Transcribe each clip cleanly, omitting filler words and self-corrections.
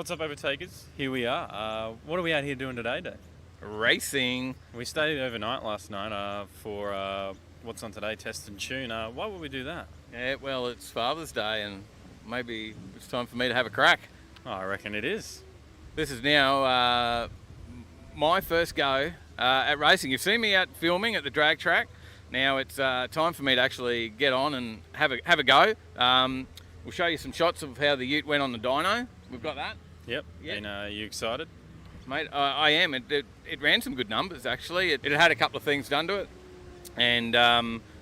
What's up, Overtakers? Here we are. What are we out here doing today, Dave? Racing. We stayed overnight last night for what's on today, Test and Tune. Why would we do that? Yeah, well, it's Father's Day and maybe it's time for me to have a crack. Oh, I reckon it is. This is now my first go at racing. You've seen me out filming at the drag track. Now it's time for me to actually get on and have a go. We'll show you some shots of how the ute went on the dyno. We've got that. Yep. And are you excited? Mate, I am. It ran some good numbers, actually. It had a couple of things done to it. And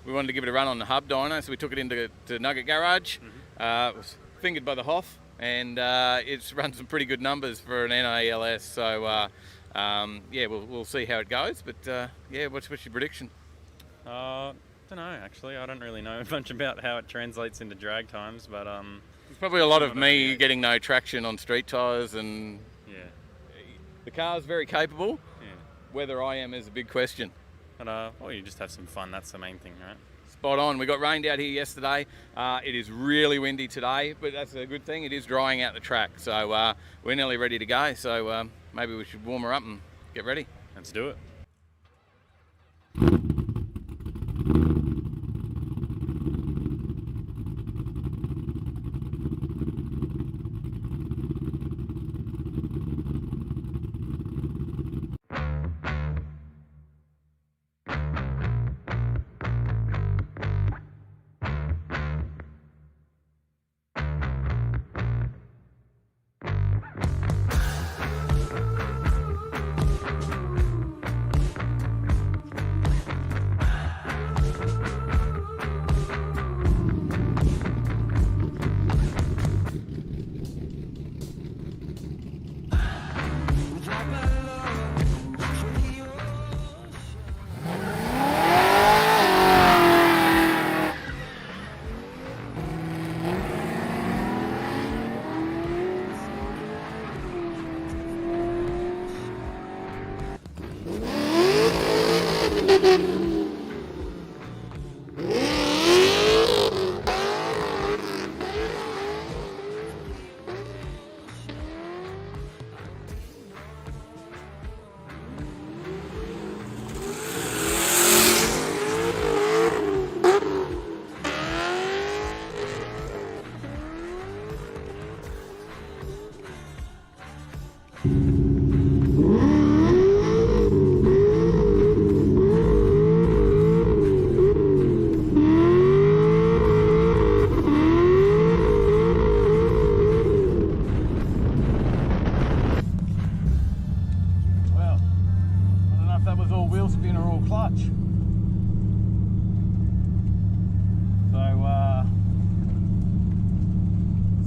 we wanted to give it a run on the hub dyno, so we took it into Nugget Garage. It was fingered by the Hoff, and it's run some pretty good numbers for an NALS. So, yeah, we'll see how it goes. But, yeah, what's your prediction? Don't know, actually. I don't really know much about how it translates into drag times, but... There's probably a lot of me getting no traction on street tyres, and yeah, the car's very capable. Yeah. Whether I am is a big question. But, well, you just have some fun. That's the main thing, right? Spot on. We got rained out here yesterday. It is really windy today, but that's a good thing. It is drying out the track, so we're nearly ready to go. So maybe we should warm her up and get ready. Let's do it.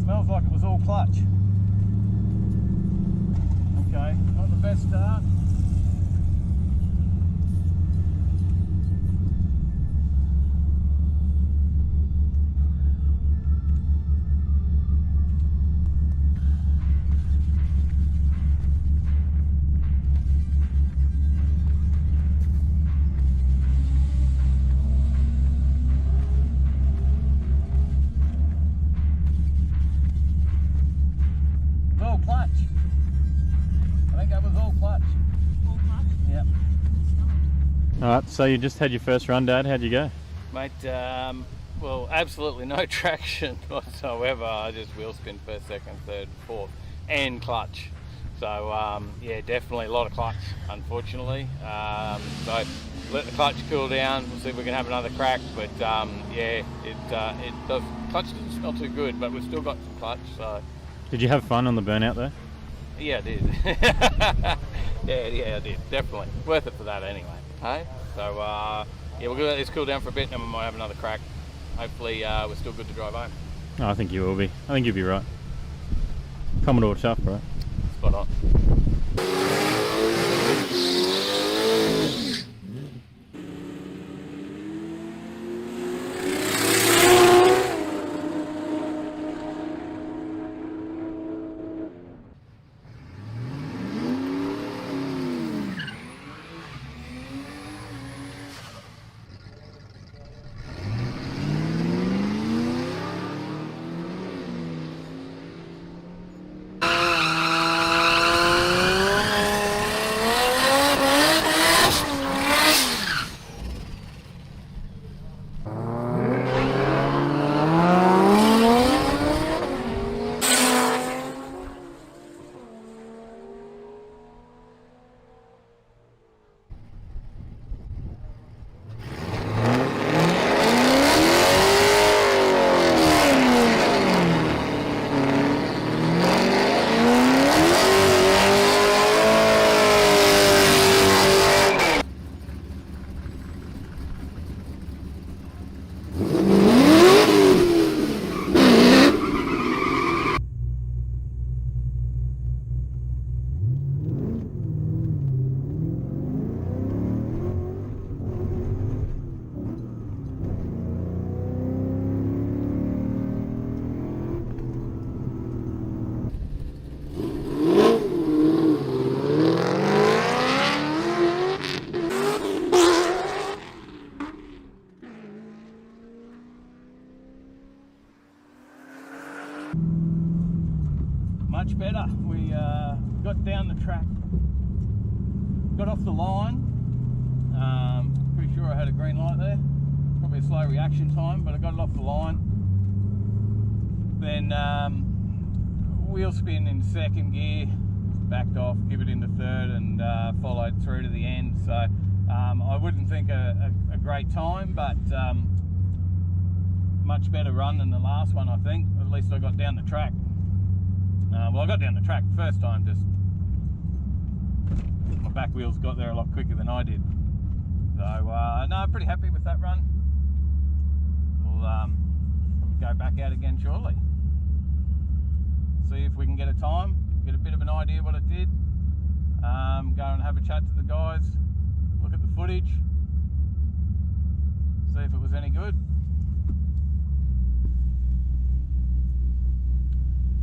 Smells like it was all clutch. Okay, not the best start. Clutch. I think that was all clutch. All clutch? Yep. Alright, so you just had your first run, Dad. How'd you go? Mate, well, absolutely no traction whatsoever. I just wheel spin first, second, third, fourth, and clutch. So, yeah, definitely a lot of clutch, unfortunately. So, let the clutch cool down. We'll see if we can have another crack. But, yeah, it does. Clutch doesn't smell too good, but we've still got some clutch, so... Did you have fun on the burnout there? Yeah, I did. yeah, I did. Definitely. Worth it for that anyway. Hey? So, yeah, we'll let this cool down for a bit and then we might have another crack. Hopefully, we're still good to drive home. Oh, I think you will be. I think you'll be right. Commodore tough, right? Spot on. much better. We got down the track, got off the line. Pretty sure I had a green light there. Probably a slow reaction time, but I got it off the line. Then wheel spin in second gear, backed off, give it into third, and followed through to the end. So I wouldn't think a great time, but much better run than the last one, I think. At least I got down the track. Well, I got down the track the first time, just my back wheels got there a lot quicker than I did. So no, pretty happy with that run. We'll go back out again shortly. See if we can get a time, get a bit of an idea what it did. Go and have a chat to the guys, look at the footage, see if it was any good.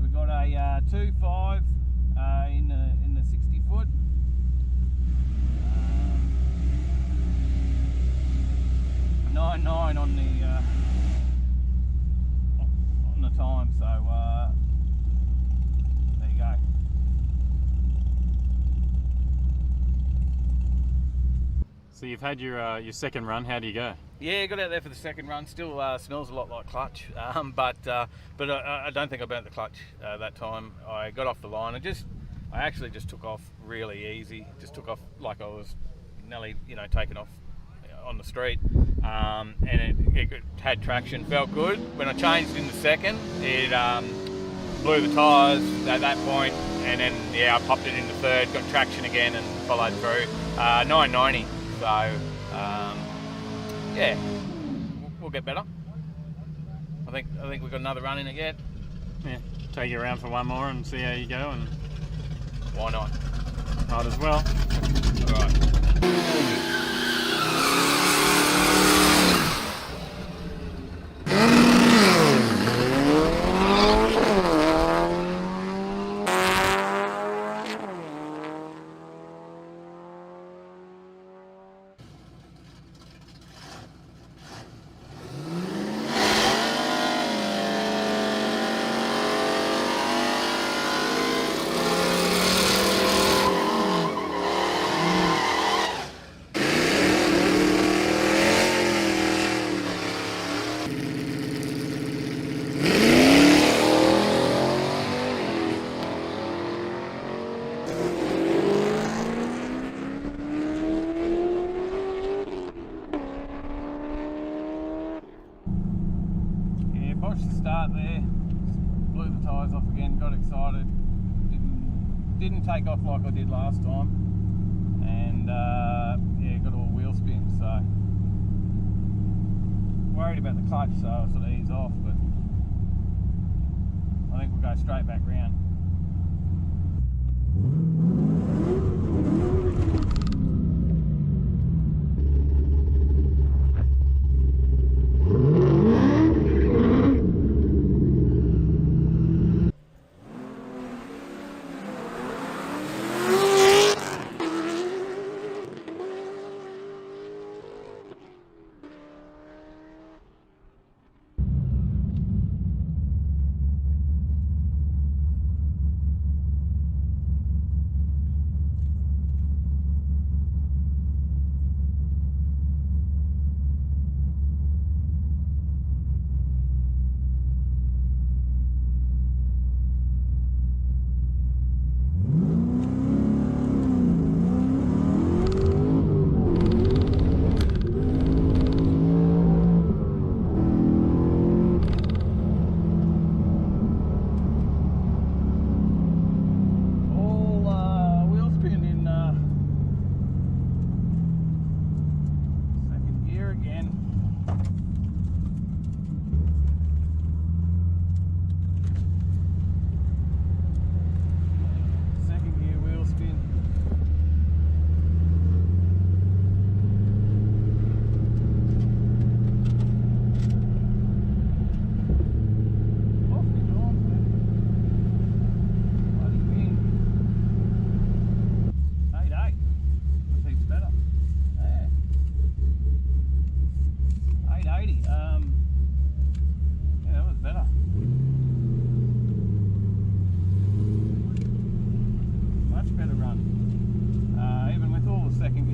We've got a 2.5 in the 60 foot. 9.9 on the time, so there you go. So you've had your second run. How do you go? Yeah, got out there for the second run. Still smells a lot like clutch, but I don't think I burnt the clutch that time. I got off the line and I actually just took off really easy. Just took off like I was nearly, taking off on the street, and it had traction, felt good. When I changed into second, it blew the tyres at that point, and then I popped it into third, got traction again, and followed through. 990. So we'll get better. I think we've got another run in it yet. Yeah, take you around for one more and see how you go, and why not? Might as well. All right. Botched the start there, blew the tyres off again, got excited, didn't take off like I did last time, and got all wheel spin, so worried about the clutch, so I sort of ease off, but I think we'll go straight back round.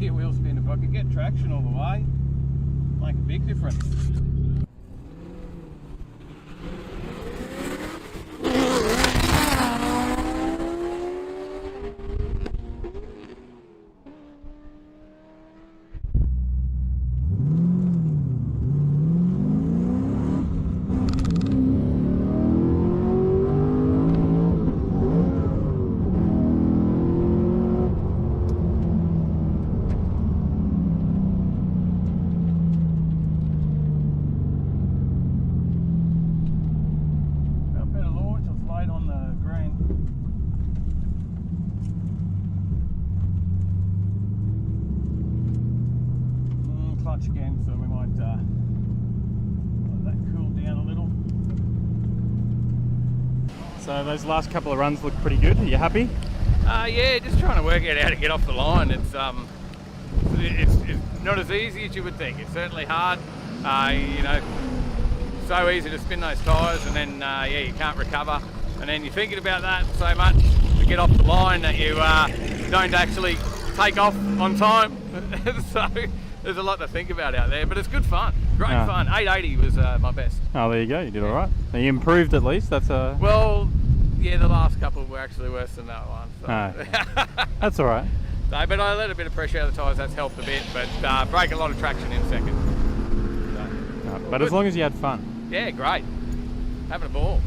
gear wheel spin. If I could get traction all the way, make a big difference. Again, so we might let that cool down a little. So those last couple of runs look pretty good. Are you happy? Yeah, just trying to work out how to get off the line. It's not as easy as you would think. It's certainly hard. You know, so easy to spin those tyres, and then yeah, you can't recover. And then you're thinking about that so much to get off the line that you don't actually take off on time. So there's a lot to think about out there, but it's good fun. Great fun. 880 was my best. Oh, there you go. You did all right. You improved at least. That's a... Well, yeah, the last couple were actually worse than that one. So. That's all right. So, but I let a bit of pressure out of the tyres. That's helped a bit, but break a lot of traction in second. So, but as long as you had fun. Yeah, great. Having a ball.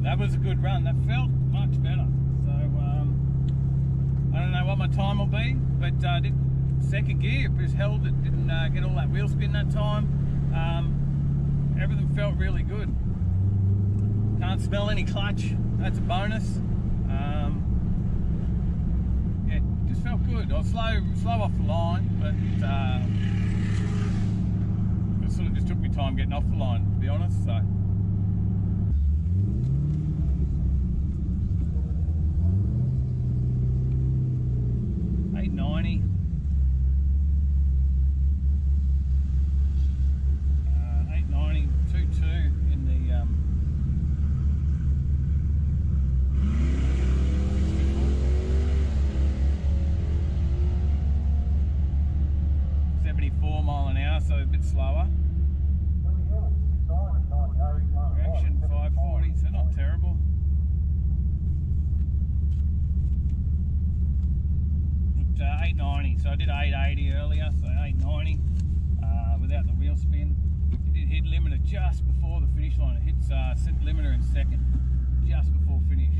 That was a good run. That felt much better. So I don't know what my time will be, but did second gear, just held it, didn't get all that wheel spin that time. Everything felt really good. Can't smell any clutch. That's a bonus. Yeah, just felt good. I was slow off the line, but it sort of just took me time getting off the line, to be honest. So. .890. 890, 2.2 in the 74 mile an hour, so a bit slower. Reaction 540, so not terrible. But 890, so I did 880 earlier, so 890 without the wheel spin. It did hit limiter just before the finish line. It hits limiter in second, just before finish.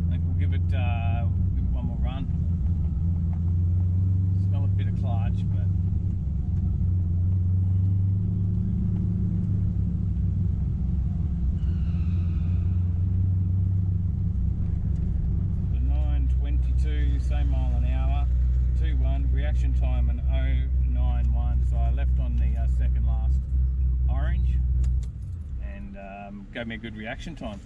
I think we'll give it one more run. Smell a bit of clutch, but. Same mile an hour, 2.1, reaction time an 0.91, so I left on the second last orange and gave me a good reaction time.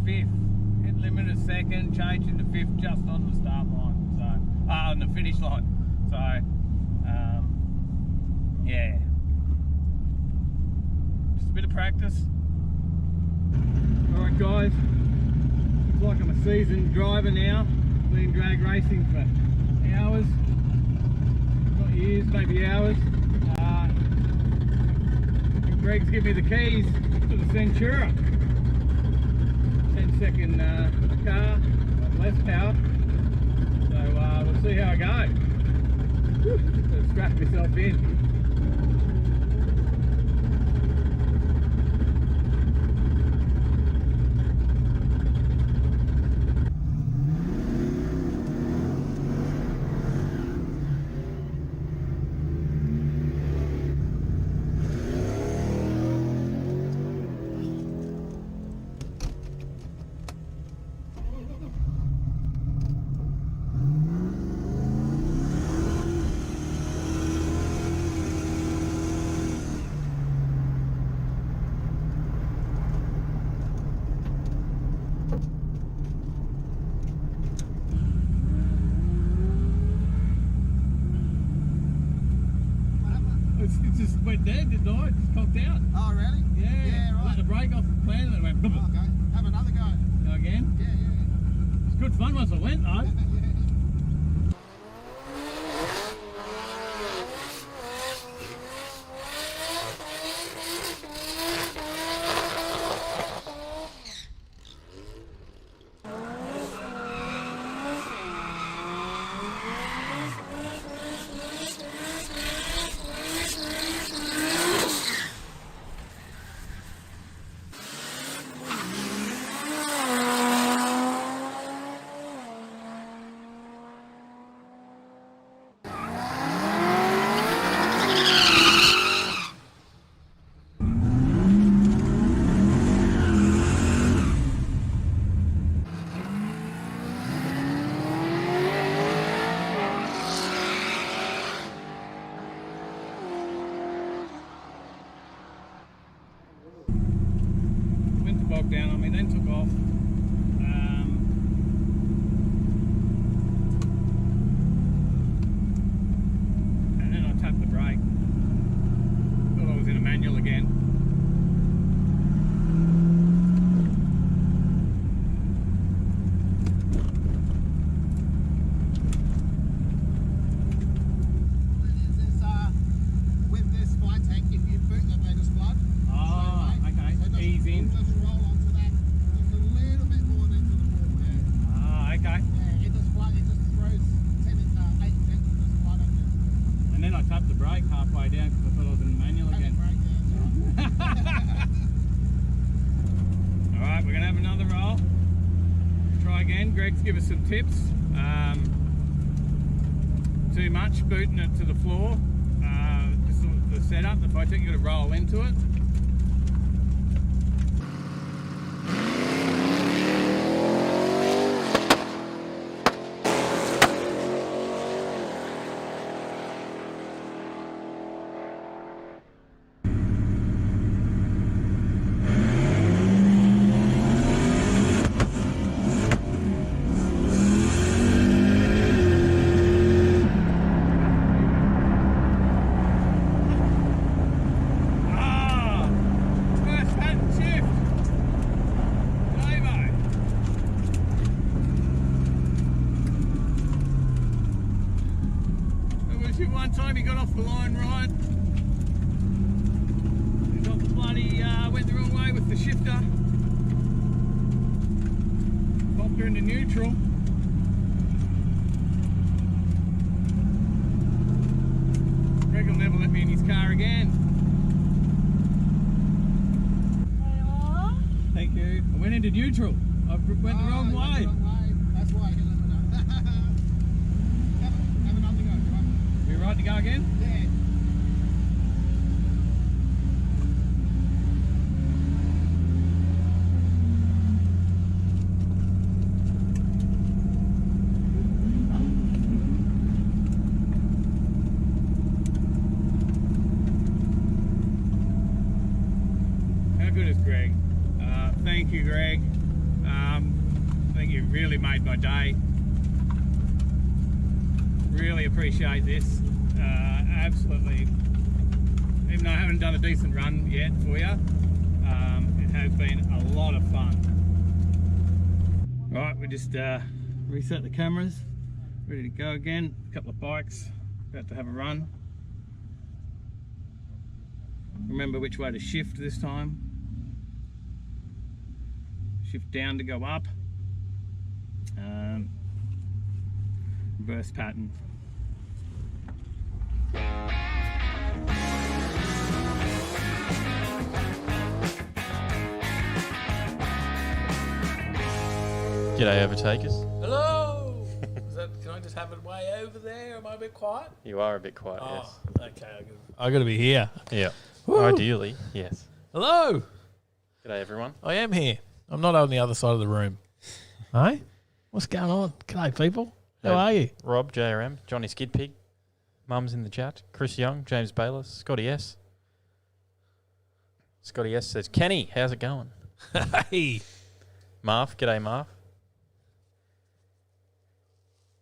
fifth. Hit limit at second, changed into fifth just on the start line. So, on the finish line. So, yeah. Just a bit of practice. Alright guys, looks like I'm a seasoned driver now. Been drag racing for hours. Not years, maybe hours. And Greg's given me the keys to the Centura. 10-second car, less power. So we'll see how I go. Whew, strap myself in. It just went dead, didn't it? It just cocked out. Oh, really? Yeah. Yeah, right. Let the brake off the plan and it went. Oh, okay. Have another go. Go again. Yeah, yeah. It's good fun once it went though. Yeah. Bogged down on me, then took off. And then I tapped the brake. Thought I was in a manual again. With this flight tank, if you boot them, they just flood. Oh, So, okay. so just, Ease in. Just roll onto that just a little bit more than to the wall. Yeah. Ah, okay. Yeah, it just flood. It just throws 8 cents of this flood at you. And then I tapped the brake halfway down because I thought I was in the manual Have a again. break there. Alright, we're going to have another roll. Try again. Greg's give us some tips. Too much booting it to the floor. Just the setup, if I think you're going to roll into it. One time he got off the line right. He got the bloody, went the wrong way with the shifter. Popped her into neutral. Greg will never let me in his car again. Thank you. I went into neutral. I went the wrong way. That's why I hit limiter. Have another go, right? We right to go again? Yeah. How good is Greg? Thank you, Greg. I think you really made my day. Really appreciate this. Absolutely. Even though I haven't done a decent run yet for you, it has been a lot of fun. Right, we just reset the cameras, ready to go again. A couple of bikes, about to have a run. Remember which way to shift this time. Shift down to go up. Reverse pattern. G'day, Overtakers. Hello! Can I just have it way over there? Am I a bit quiet? You are a bit quiet, Oh, okay. I got to be here. yes. Yeah. Woo. Ideally, yes. Hello! G'day, everyone. I am here. I'm not on the other side of the room. Hey? What's going on? G'day, people. How are you? Rob, JRM, Johnny Skidpig, Mum's in the chat, Chris Young, James Bayless, Scotty S. Scotty S says, Kenny, how's it going? Hey! Marv, g'day, Marv.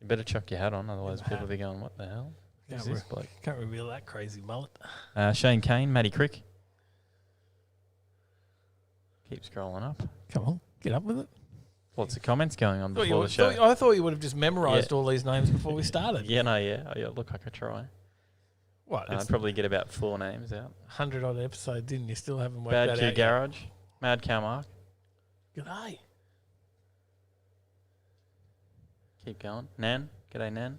You better chuck your hat on, otherwise people will be going, what the hell is this bloke? Can't reveal that crazy mullet. Shane Kane, Matty Crick. Keep scrolling up. Come on, get up with it. Lots of comments going on before the show. I thought you would have just memorised all these names before we started. Yeah, no, yeah. Oh, yeah, look, I could try. What? I'd probably get about 4 names out. 100 odd episodes, didn't you? Still haven't worked Bad that Q out Garage, Mad Cow Mark. yet. G'day. Keep going. Nan, g'day, Nan.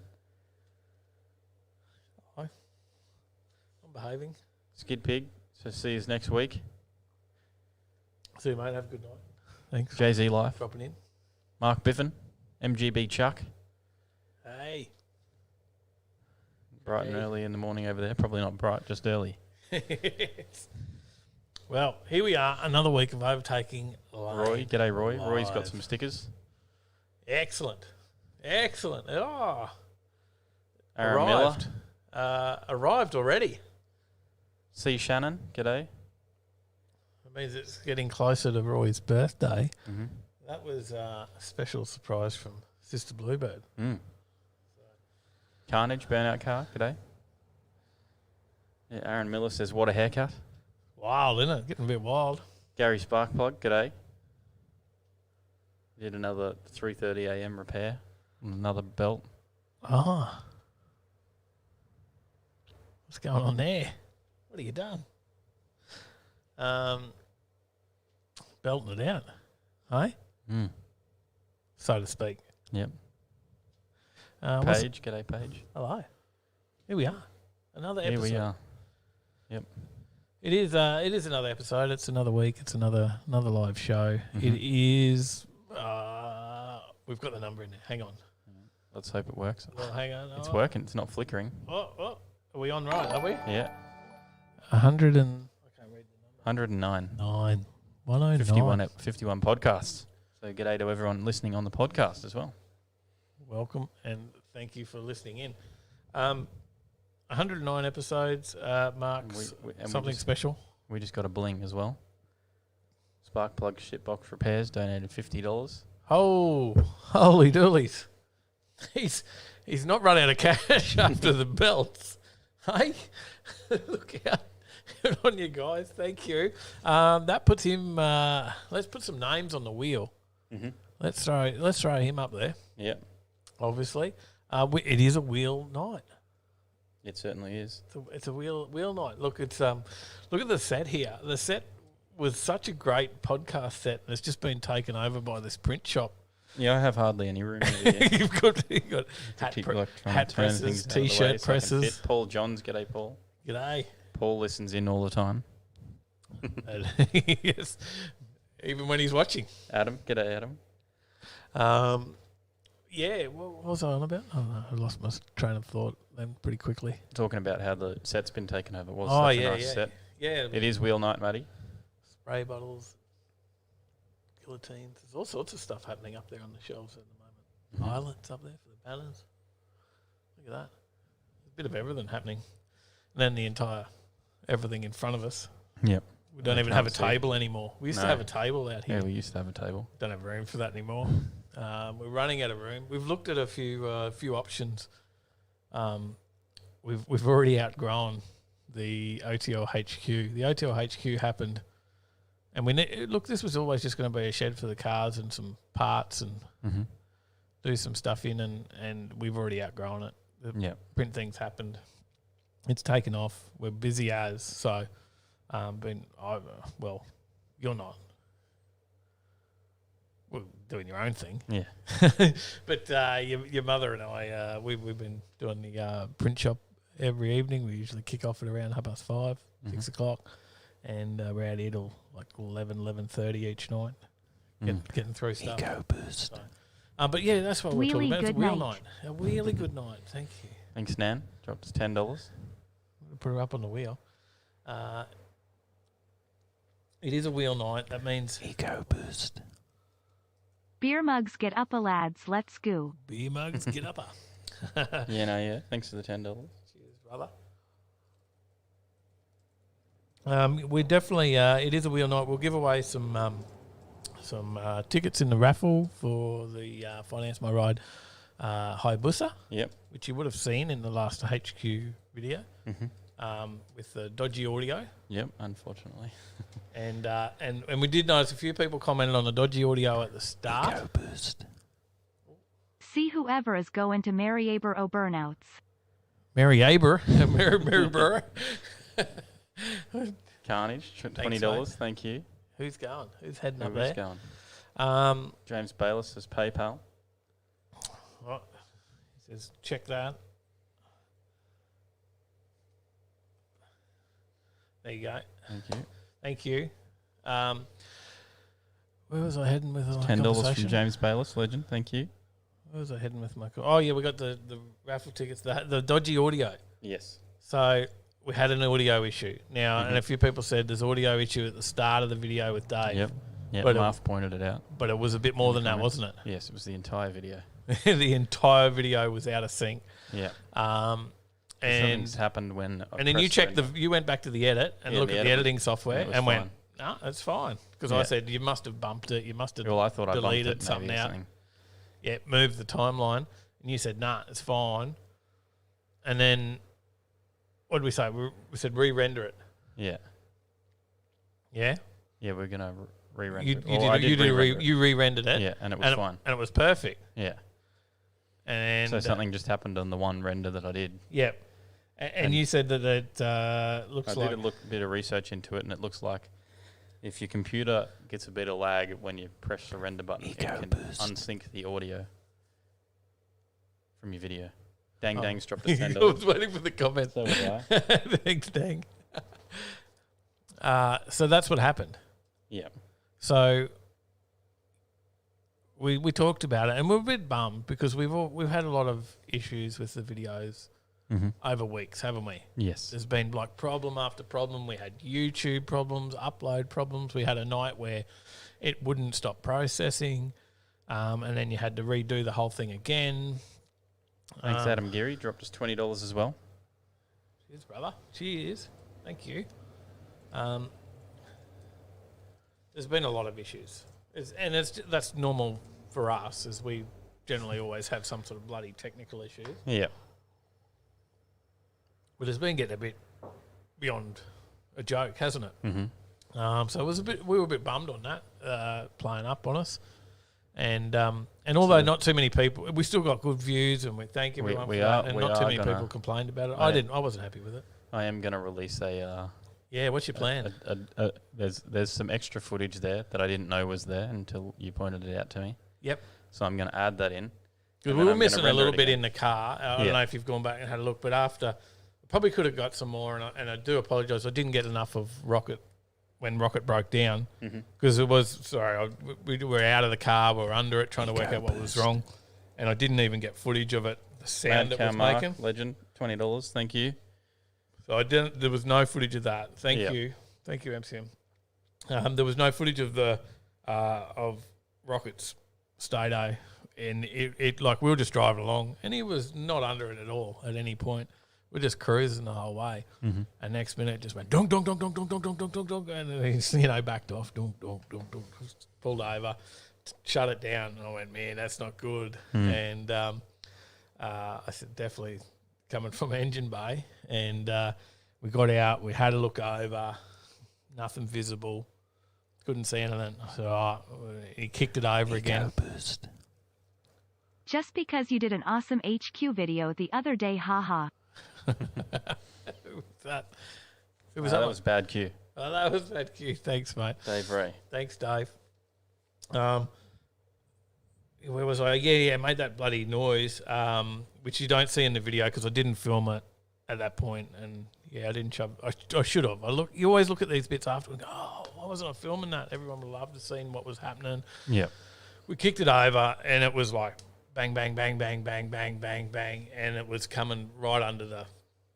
Hi. I'm behaving. Skid Pig, so see you next week. See you, mate. Have a good night. Thanks. Jay-Z Life. Dropping in. Mark Biffin, MGB Chuck. Hey. Bright and early in the morning over there. Probably not bright, just early. Well, here we are, another week of Overtaking Lane. Roy, g'day, Roy. Live. Roy's got some stickers. Excellent. Excellent. Oh, Aaron Miller. arrived. Arrived already. C. Shannon, g'day. It means it's getting closer to Roy's birthday. Mm-hmm. That was a special surprise from Sister Bluebird. Mm. Carnage, Burnout Car, g'day. Yeah, Aaron Miller says, what a haircut. Wild, isn't it? Getting a bit wild. Gary Sparkplug, g'day. Did another 3:30 a.m. repair on another belt. Oh. What's going on there? What have you done? Belting it out, hey? Mm. So to speak. Yep. Paige. G'day, Paige. Hello. Here we are. Another episode. Here we are. Yep. It is another episode. It's another week. It's another live show. Mm-hmm. It is. We've got the number in there. Hang on. Let's hope it works. Well, hang on. It's working. It's not flickering. Are we on right? Are we? Yeah. 100 and. I can't read the 109. number. 109. 51 podcasts. So g'day to everyone listening on the podcast as well. Welcome and thank you for listening in. 109 episodes marks something special. We just got a bling as well. Sparkplug Shitbox Repairs donated $50. Oh, holy doolies. He's not run out of cash after the belts. Hey, look out. Good on you guys. Thank you. That puts him, let's put some names on the wheel. Mm-hmm. Let's throw him up there. Yep. Obviously. It is a wheel night. It certainly is. It's a wheel night. Look, it's look at the set here. The set was such a great podcast set. It's just been taken over by this print shop. Yeah, I have hardly any room over here. You've got hat presses, T-shirt presses. Paul Johns, g'day, Paul. G'day. Paul listens in all the time. Yes, even when he's watching. Adam, g'day, Adam. Yeah, what was I on about? Oh, no, I lost my train of thought then pretty quickly. Talking about how the set's been taken over. It was Oh, such yeah, a nice yeah. set. Yeah. It is wheel night, Matty. Spray bottles, guillotines. There's all sorts of stuff happening up there on the shelves at the moment. Mm-hmm. Islands up there for the banners. Look at that. There's a bit of everything happening. And then the entire everything in front of us. Yep. We don't even have a table anymore. We used to No. have a table out here. Yeah, we used to have a table. Don't have room for that anymore. We're running out of room. We've looked at a few options. We've already outgrown the OTL HQ. The OTL HQ happened, and look. This was always just going to be a shed for the cars and some parts and do some stuff in, and we've already outgrown it. The print things happened. It's taken off. We're busy as so. Well, you're not. Well, doing your own thing. Yeah. But your mother and I, we've been doing the print shop every evening. We usually kick off at around 5:30, 6 o'clock, and we're out here till like 11:30 each night, getting through stuff. Ego boost. So, but yeah, that's what we're talking about. It's a good wheel night. night. A really good night. Thank you. Thanks, Nan. Dropped us $10. Put her up on the wheel. It is a wheel night. That means Ego boost. Beer mugs get up, lads. Let's go. beer mugs get up. Yeah. Thanks for the $10. Cheers, brother. We're definitely. It is a wheel night. We'll give away some tickets in the raffle for the Finance My Ride Hayabusa. Yep. Which you would have seen in the last HQ video. With the dodgy audio. Yep. Unfortunately. And we did notice a few people commented on the dodgy audio at the start. Ego boost. See whoever is going to Mary Aber O'Burnouts. Mary Aber. Mary Burr. Carnage. Thanks, $20. mate. Thank you. Who's going? Who's heading up Who's there? going? James Bayless says PayPal. What? He says, check that. There you go. Thank you. Thank you. Where was I heading with my $10 conversation? from James Bayless, legend. Thank you. Where was I heading with my... Oh, yeah, we got the raffle tickets, the dodgy audio. Yes. So we had an audio issue. Now, and a few people said there's audio issue at the start of the video with Dave. Yep. Yeah, But Marv pointed it out. But it was a bit more than that, comments. wasn't it? Yes, it was the entire video. The entire video was out of sync. Yeah. And Something's happened when. and then you checked you went back to the edit and looked at the editing software and went, no, it's fine. Because I said you must have bumped it. You must have I thought deleted I bumped it, something maybe, or out. something. Yeah, moved the timeline. And you said, nah, it's fine. And then what did we say? We said re-render it. Yeah. Yeah? Yeah, we're going to re-render You, it. you re-rendered it. Yeah, and it was fine. And it was perfect. Yeah. And So something just happened on the one render that I did. Yeah. And you said that it looks like... I did a bit of research into it, and it looks like if your computer gets a bit of lag when you press the render button, it can unsync the audio from your video. Dang's dropped us $10. I was waiting for the comments. So was I. Thanks, Dang. So that's what happened. Yeah. So we talked about it, and we're a bit bummed because we've had a lot of issues with the videos over weeks, haven't we? Yes. There's been like problem after problem. We had YouTube problems, upload problems. We had a night where it wouldn't stop processing, and then you had to redo the whole thing again. Thanks, Adam Geary. Dropped us $20 as well. Cheers, brother. Cheers. Thank you. There's been a lot of issues. That's normal for us, as we generally always have some sort of bloody technical issues. Yeah. But it's been getting a bit beyond a joke, hasn't it? Mm-hmm. So it was we were a bit bummed on that, playing up on us. And although not too many people, we still got good views, and we thank everyone for that. And not too many people complained about it. I wasn't happy with it. I am going to release a... yeah, what's your plan? There's some extra footage there that I didn't know was there until you pointed it out to me. Yep. So I'm going to add that in. Because we were missing a little bit in the car. I don't know if you've gone back and had a look, but after... Probably could have got some more, and I do apologise. I didn't get enough of Rocket when Rocket broke down because it was we were out of the car, we were under it trying to work out what was wrong, and I didn't even get footage of it. The sound it was making. Legend, $20. Thank you. So I didn't. There was no footage of that. Thank you, MCM. There was no footage of the of Rocket's Stato, and it like we were just driving along, and he was not under it at all at any point. we're just cruising the whole way. Mm-hmm. And next minute it just went dunk, dunk, dunk, dunk, dunk, dunk, dunk, dunk, dunk, dunk, and then he's, you know, backed off, dunk, dunk, dunk, dunk, pulled over, shut it down. And I went, man, that's not good. And I said, definitely coming from engine bay. And we got out, we had a look over, nothing visible, couldn't see anything. So he kicked it over again. Boost. Just because you did an awesome HQ video the other day, haha. That That was bad cue. Oh, that was bad cue. Thanks, mate. Dave Ray. Thanks, Dave. Where was I? Yeah, made that bloody noise, which you don't see in the video because I didn't film it at that point, and yeah, I didn't shove. I should have. You always look at these bits after and go, oh, why wasn't I filming that? Everyone would love to see what was happening. Yeah. We kicked it over, and it was like bang, bang, bang, bang, bang, bang, bang, bang, and it was coming right under the.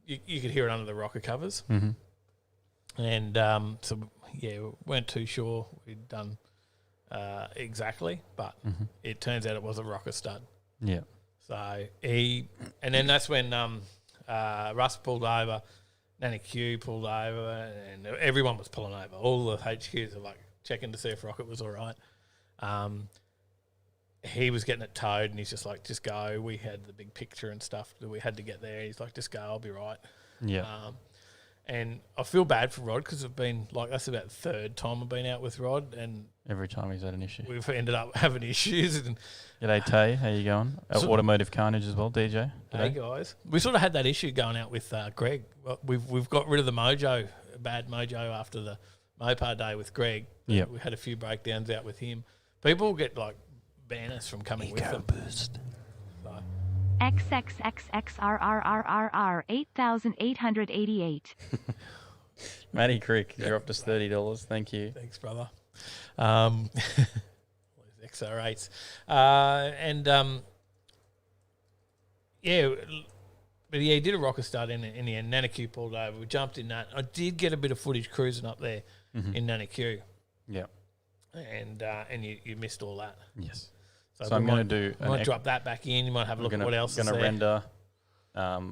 You could hear it under the rocker covers, and so yeah, we weren't too sure we'd done exactly, but it turns out it was a rocker stud. Yeah. So and then that's when Russ pulled over, Nanny Q pulled over, and everyone was pulling over. All the HQs are like checking to see if Rocket was all right. He was getting it towed, and he's just like, just go. We had the big picture and stuff that we had to get there. He's like, just go, I'll be right. Yeah. And I feel bad for Rod because that's about the third time I've been out with Rod, and Every time he's had an issue. we've ended up having issues. And G'day, Tay. How you going? Automotive Carnage as well, DJ. hey guys, we sort of had that issue going out with Greg. Well, we've got rid of the bad mojo after the Mopar day with Greg. Yep. We had a few breakdowns out with him. People get like banners from coming with them. Boost. So, XXXXRRRRR 8,888. Matty Crick, you're up to $30. Thank you. thanks, brother. XR8s. But yeah, he did a rocker start in the end. Nanaku pulled over. We jumped in that. I did get a bit of footage cruising up there in Nanaku. Yeah. And you missed all that. Yes. So I'm going to do. You might drop that back in. You might have a look at what else is Going to there. render.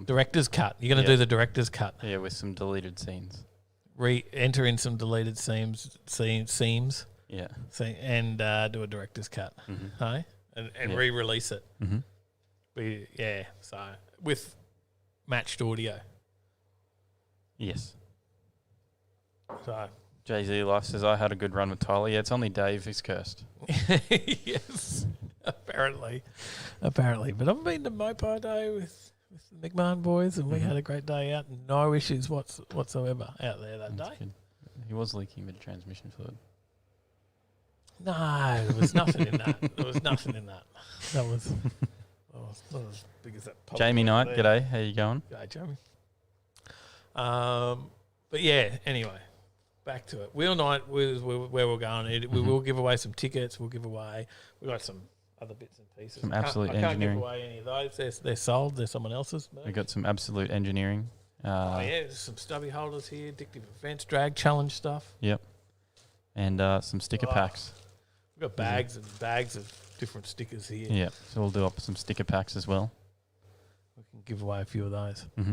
Director's cut. You're going to do the director's cut. Yeah, with some deleted scenes. Enter in some deleted seams. Yeah. And do a director's cut. Hey? And re-release it. So with matched audio. Yes. So Jay-Z Life says, I had a good run with Tyler. Yeah, it's only Dave who's cursed. yes, apparently. But I've been to Mopar Day with the McMahon boys, and we had a great day out. No issues whatsoever out there that That's day. good. He was leaking a bit of transmission fluid. No, there was nothing in that. That was not as big as that. Jamie Knight, there. g'day. How you going? G'day, Jamie. But yeah, anyway, back to it. Wheel night was where we're going. We will give away some tickets. We got some other bits and pieces. Some absolute I can't engineering. give away any of those. They're sold. They're someone else's. We got some absolute engineering. There's some stubby holders here, addictive events, drag challenge stuff. Yep. And some sticker packs. We've got bags and bags of different stickers here. Yeah. So we'll do up some sticker packs as well. We can give away a few of those. Mm-hmm.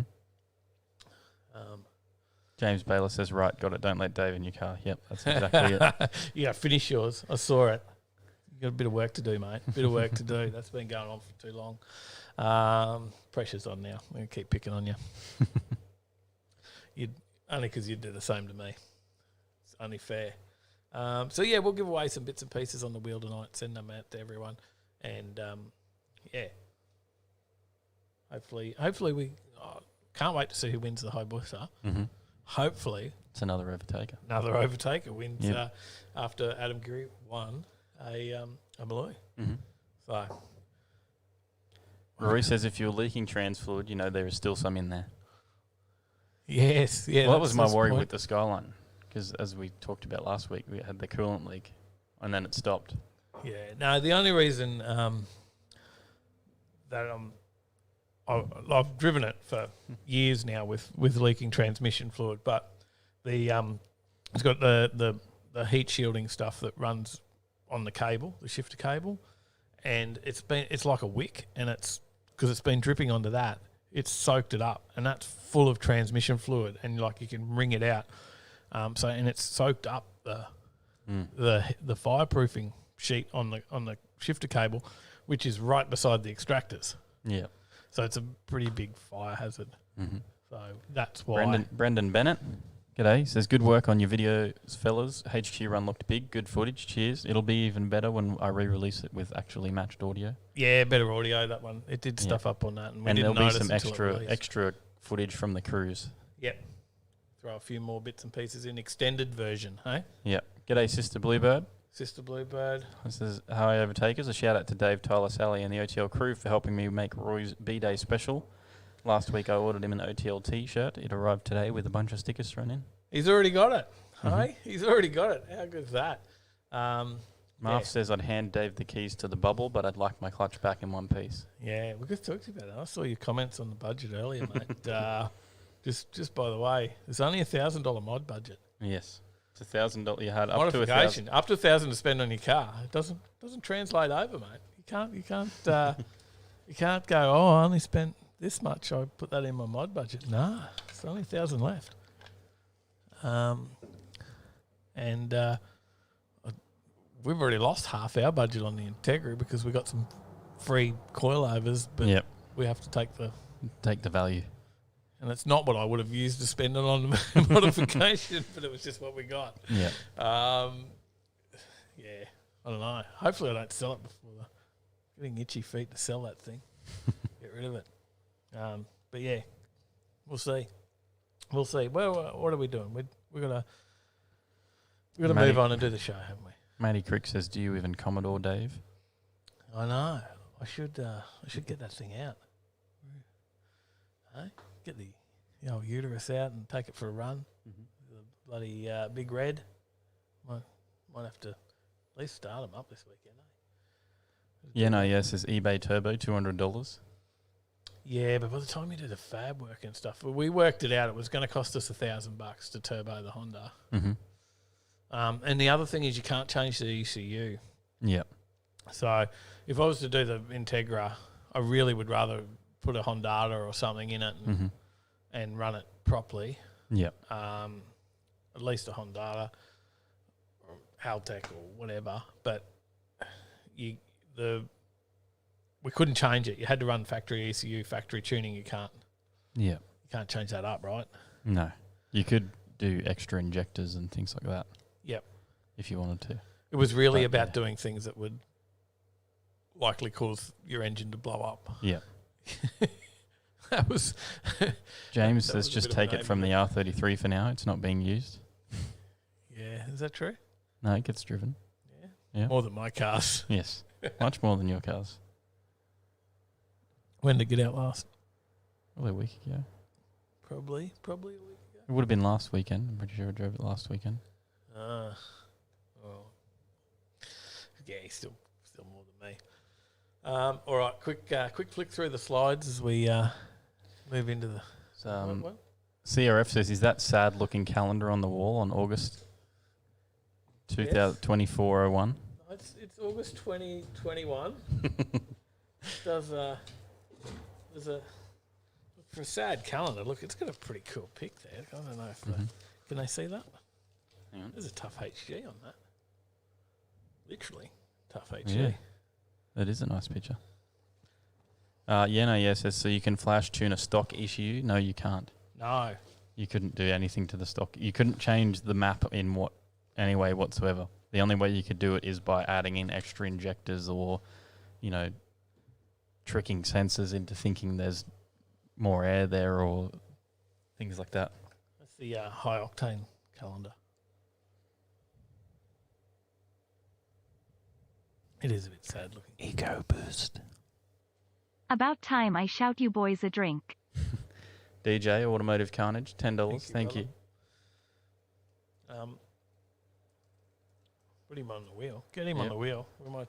James Baylor says, right, got it. Don't let Dave in your car. Yep, that's exactly it. Yeah, finish yours. I saw it. You got a bit of work to do, mate. A bit of work to do. That's been going on for too long. Pressure's on now. I'm going to keep picking on you. Only because you'd do the same to me. It's only fair. So, yeah, we'll give away some bits and pieces on the wheel tonight. Send them out to everyone. And, hopefully we can't wait to see who wins the Hayabusa. Mm-hmm. Hopefully It's another overtaker. another overtaker wins Yep. after Adam Geary won a Malloy. Mm-hmm. So, Rory says, if you're leaking trans fluid, there is still some in there. yes. Yeah, Well, that was my that's the worry point. with the Skyline, because as we talked about last week, we had the coolant leak, and then it stopped. Yeah. No, the only reason that I've driven it for years now with leaking transmission fluid, but the it's got the heat shielding stuff that runs on the cable, the shifter cable, and it's like a wick, and it's because it's been dripping onto that. it's soaked it up, and that's full of transmission fluid, and like you can wring it out. And it's soaked up the fireproofing sheet on the shifter cable, which is right beside the extractors. Yeah. So it's a pretty big fire hazard. Mm-hmm. So that's why. Brendan Bennett, g'day. Says good work on your videos, fellas. HQ run looked big. Good footage. Cheers. It'll be even better when I re-release it with actually matched audio. Yeah, better audio. That one. It did stuff up on that, and we and didn't there'll be notice some until it released. extra footage from the cruise. Yep. Throw a few more bits and pieces in extended version, hey? Yep. G'day, Sister Bluebird. Sister Bluebird. This is How I Overtakers. A shout out to Dave, Tyler, Sally, and the OTL crew for helping me make Roy's B-Day special. Last week I ordered him an OTL T-shirt. It arrived today with a bunch of stickers thrown in. He's already got it, hey? He's already got it. How good is that? Marv says I'd hand Dave the keys to the bubble, but I'd like my clutch back in one piece. Yeah, we could talk to you about that. I saw your comments on the budget earlier, mate. Just by the way, it's only $1,000 mod budget. Yes. It's $1,000. You had up to modification, up to $1,000 to spend on your car. It doesn't translate over, mate. You can't go. Oh, I only spent this much. I put that in my mod budget. Nah, it's only $1,000 left. We've already lost half our budget on the Integra because we got some free coilovers, but we have to take the value. And it's not what I would have used to spend it on modification, but it was just what we got. Yeah. I don't know. Hopefully I don't sell it before getting itchy feet to sell that thing. Get rid of it. But yeah, we'll see. We'll see. Well, what are we doing? We're gonna move on and do the show, haven't we? Matty Crick says, "Do you even Commodore, Dave?" I know. I should get that thing out. Hey? Get the old uterus out and take it for a run. Mm-hmm. The bloody Big Red. Might have to at least start them up this weekend. Says eBay Turbo, $200. Yeah, but by the time you do the fab work and stuff, we worked it out. It was going to cost us $1,000 to turbo the Honda. Mm-hmm. And the other thing is you can't change the ECU. Yep. So if I was to do the Integra, I really would rather put a Honda or something in it and run it properly. Yep. At least a Honda or Haltech or whatever. But we couldn't change it. You had to run factory ECU, factory tuning. You can't. Yeah. You can't change that up, right? No. You could do extra injectors and things like that. Yep. If you wanted to. It was really about doing things that would likely cause your engine to blow up. Yeah. That was James says just take it from the R33 for now. It's not being used. Yeah, is that true? No, it gets driven. Yeah. More than my cars. Yes. Much more than your cars. When did it get out last? Probably a week ago. Probably a week ago. It would have been last weekend. I'm pretty sure I drove it last weekend. Yeah, he's still more than me. All right, quick flick through the slides as we move into the. CRF says, "Is that sad-looking calendar on the wall on August 2024-01?" It's August 2021. There's a for a sad calendar. Look, it's got a pretty cool pic there. I don't know if can they see that? Hang on. There's a tough HG on that. Literally tough HG. Yeah, that is a nice picture. Says, so you can flash tune a stock issue? No, you can't. No. You couldn't do anything to the stock. You couldn't change the map in any way whatsoever. The only way you could do it is by adding in extra injectors or, tricking sensors into thinking there's more air there or things like that. That's the high octane calendar. It is a bit sad looking. Eco boost. About time I shout you boys a drink. DJ Automotive Carnage, $10. Thank you. Put him on the wheel. Get him on the wheel. We might.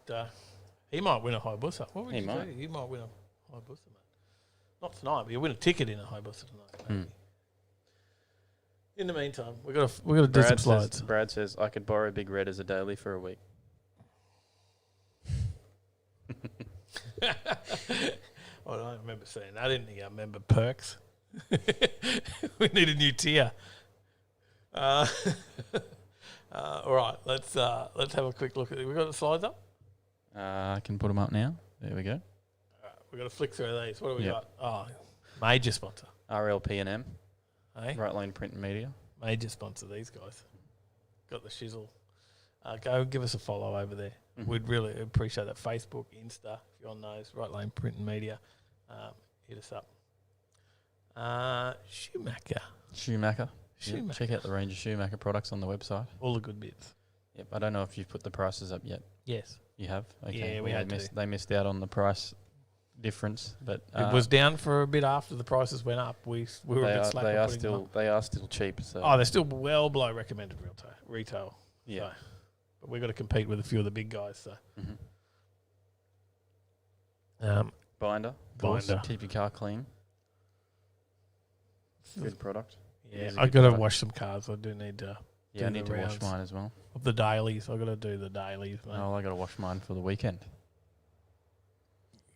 He might win a Hayabusa. What would you say? He might win a Hayabusa, mate. Not tonight, but he'll win a ticket in a Hayabusa tonight. Maybe. In the meantime, we got to do some slides. Brad says I could borrow Big Red as a daily for a week. I don't remember seeing that in the member perks. We need a new tier. All right, let's have a quick look at it. We got the slides up. I can put them up now. There we go. All right, we got to flick through these. What do we Yep. got? Oh, major sponsor. RLP&M, Hey, Right Lane Print and Media. major sponsor. These guys got the shizzle. Go give us a follow over there. Mm-hmm. We'd really appreciate that. Facebook, Insta, if you're on those, Right Lane Print and Media, hit us up. Schumacher. Schumacher. Schumacher. Yep. Check out the range of Schumacher products on the website. All the good bits. Yep. I don't know if you've put the prices up yet. Yes. You have? Okay. Yeah, we Well, had to. they missed out on the price difference, but It was down for a bit after the prices went up. We were a bit slack. they on are putting them up. they are still cheap. So Oh, they're still well below recommended retail. yeah. So, but we've got to compete with a few of the big guys. So, Mm-hmm. Binder. Of course. Binder. Keep your car clean. Good product. It yeah, is a I good got to product. wash some cars. I do need to. Yeah, I do need the to wash rounds. mine as well. Of the dailies, I got to do the dailies, mate. Oh, I got to wash mine for the weekend.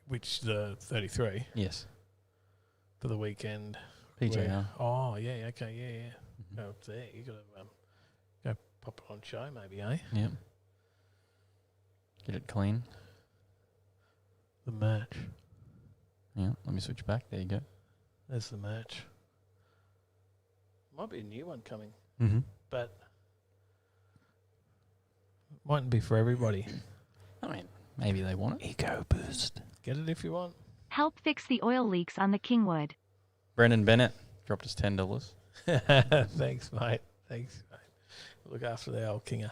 Which the 33 Yes. for the weekend. PJR. where- Oh yeah, okay, yeah. Mhm. Go up there. You got to go pop it on show, maybe, eh? Yep. Get it clean. The match. Yeah. Let me switch back. There you go. There's the match. Might be a new one coming, Mm-hmm. but mightn't be for everybody. I mean, maybe they want it. Eco Boost. Get it if you want. Help fix the oil leaks on the Kingwood. Brendan Bennett dropped us $10. Thanks, mate. Thanks, mate. Look after the old Kinger.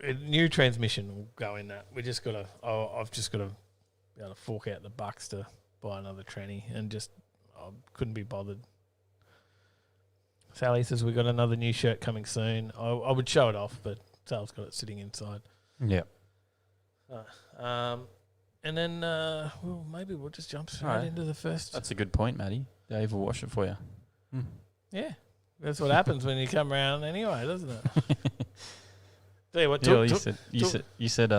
A new transmission will go in that. We just got to. I've just got to be able to fork out the bucks to buy another tranny, and just I couldn't be bothered. Sally says we got another new shirt coming soon. I would show it off, but Sal's got it sitting inside. Yeah. And then well, maybe we'll just jump straight Alright. into the first. That's a good point, Matty. Dave will wash it for you. Yeah, that's what happens when you come around anyway, doesn't it? Tell you what, Yeah, talk- you said,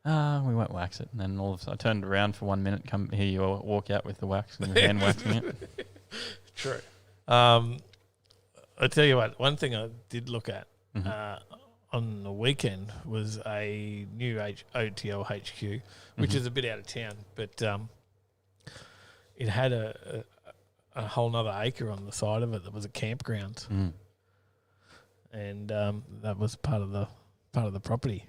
we won't wax it. And then all of a sudden, I turned around for 1 minute, come here, you walk out with the wax and your hand waxing it. True. I tell you what, one thing I did look at Mhm. on the weekend was a new OTL HQ, which Mhm. is a bit out of town, but it had a whole nother acre on the side of it that was a campground, Mm. and that was part of the property.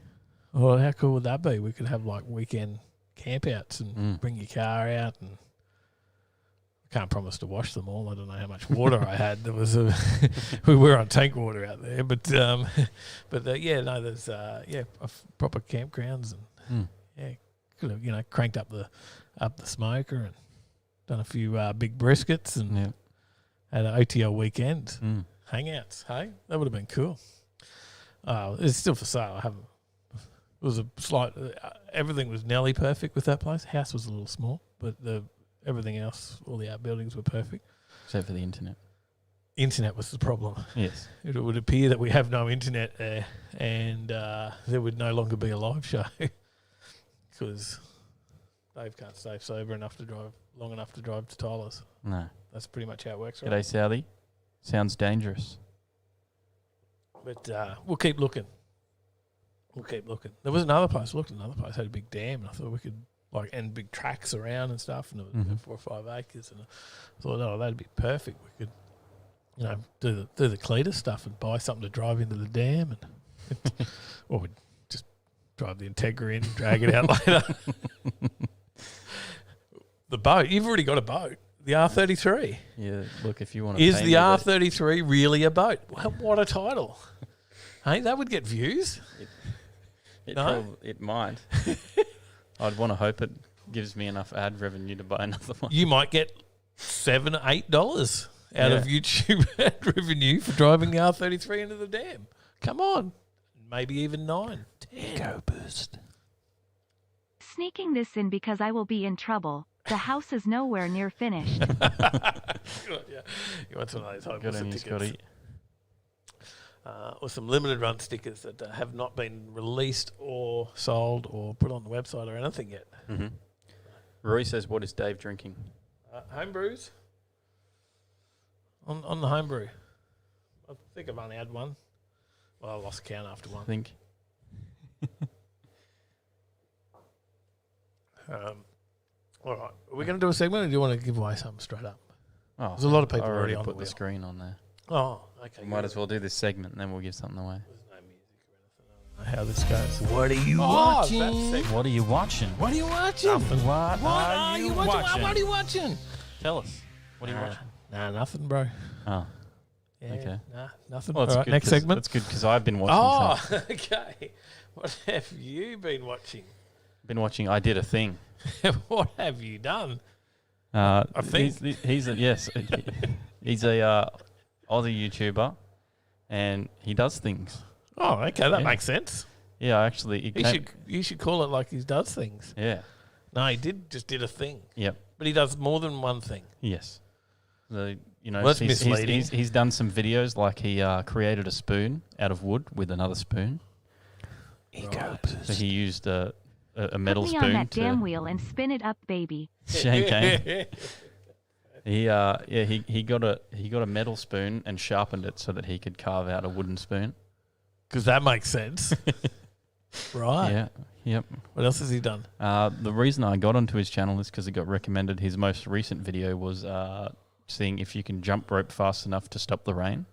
Well, how cool would that be? We could have like weekend campouts and bring your car out, and I can't promise to wash them all. I don't know how much water I had. There was we were on tank water out there, but yeah, no, there's proper campgrounds, and could have cranked up the smoker and done a few big briskets and Yeah. had an OTL weekend Mm. hangouts. Hey, that would have been cool. It's still for sale. I haven't. It was a slight. Everything was nearly perfect with that place. House was a little small, but everything else, all the outbuildings were perfect. Except for the internet. Internet was the problem. Yes. It would appear that we have no internet there, and there would no longer be a live show because Dave can't stay sober enough to drive long enough to drive to Tyler's. No. That's pretty much how it works, right? G'day, Southie. Sounds dangerous. But we'll keep looking. There was another place. I looked at another place, had a big dam, and I thought we could and big tracks around and stuff, and it was Mhm. 4 or 5 acres, and I thought, oh, that'd be perfect. We could, do the Cletus stuff and buy something to drive into the dam, and or we'd just drive the Integra in, drag it out later. The boat, you've already got a boat. The R33. Yeah, look, if you want to Is the R33 really a boat? What a title. Hey, that would get views. No? It might. I'd want to hope it gives me enough ad revenue to buy another one. You might get $7 or $8 out of Yeah. YouTube ad revenue for driving the R33 into the dam. Come on. Maybe even 9. 10. Go Boost. Sneaking this in because I will be in trouble. The house is nowhere near finished. Yeah. You want some of those Good hopeless on you, tickets. Scotty. or some limited run stickers that have not been released or sold or put on the website or anything yet. Mm-hmm. Roy says, "What is Dave drinking?" Homebrews. On the homebrew, I think I've only had one. Well, I lost count after one. I think. All right, are we going to do a segment, or do you want to give away something straight up? Oh, There's a lot of people I already on put the the wheel. screen on there. Oh, okay. We might as well do this segment, and then we'll give something away. There's no music or anything. I don't know how this goes. What are you watching? What are you watching? What are you watching? Nothing. What are you watching? What are you watching? Tell us. What are you watching? Nah, nothing, bro. Oh, Yeah, okay. Nah, nothing. Well, All right, good next 'cause- segment. That's good because I've been watching. Something. Oh, okay. What have you been watching? Been watching. I Did a Thing. What have you done? I think. he's a yes. He's a Aussie YouTuber, and he does things. Oh, okay, that Yeah. makes sense. Yeah, actually, You should call it like he does things. Yeah. No, he did a thing, Yep. but he does more than one thing. Yes. So, Well, that's misleading. He's done some videos like he created a spoon out of wood with another spoon. So he used a metal Put me spoon on that damn to wheel and spin it up, baby. Shane Kane. He got a metal spoon and sharpened it so that he could carve out a wooden spoon. Because that makes sense. Right. Yeah. Yep. What else has he done? The reason I got onto his channel is because it got recommended. His most recent video was seeing if you can jump rope fast enough to stop the rain.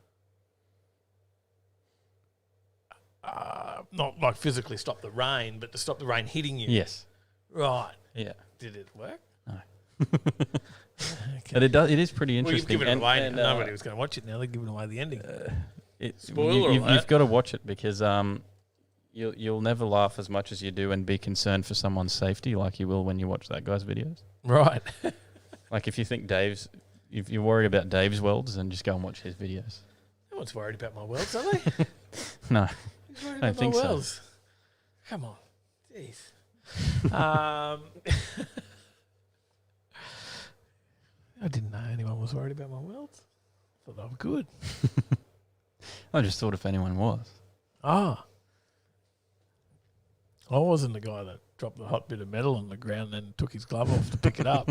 Not like physically stop the rain, but to stop the rain hitting you. Yes. Right. Yeah. Did it work? No. Okay. But it is pretty Well, you've interesting. given it away. and, Nobody was going to watch it now. They're giving away the ending. Spoiler alert. you've got to watch it because you'll never laugh as much as you do and be concerned for someone's safety like you will when you watch that guy's videos. Right. Like if you think if you're worried about Dave's welds, then just go and watch his videos. No one's worried about my welds, are they? No. Who's worried I about think my so. welds? Come on. Jeez. I didn't know anyone was worried about my welds. Thought they were good. I just thought if anyone was. Ah. I wasn't the guy that dropped the hot bit of metal on the ground and took his glove off to pick it up.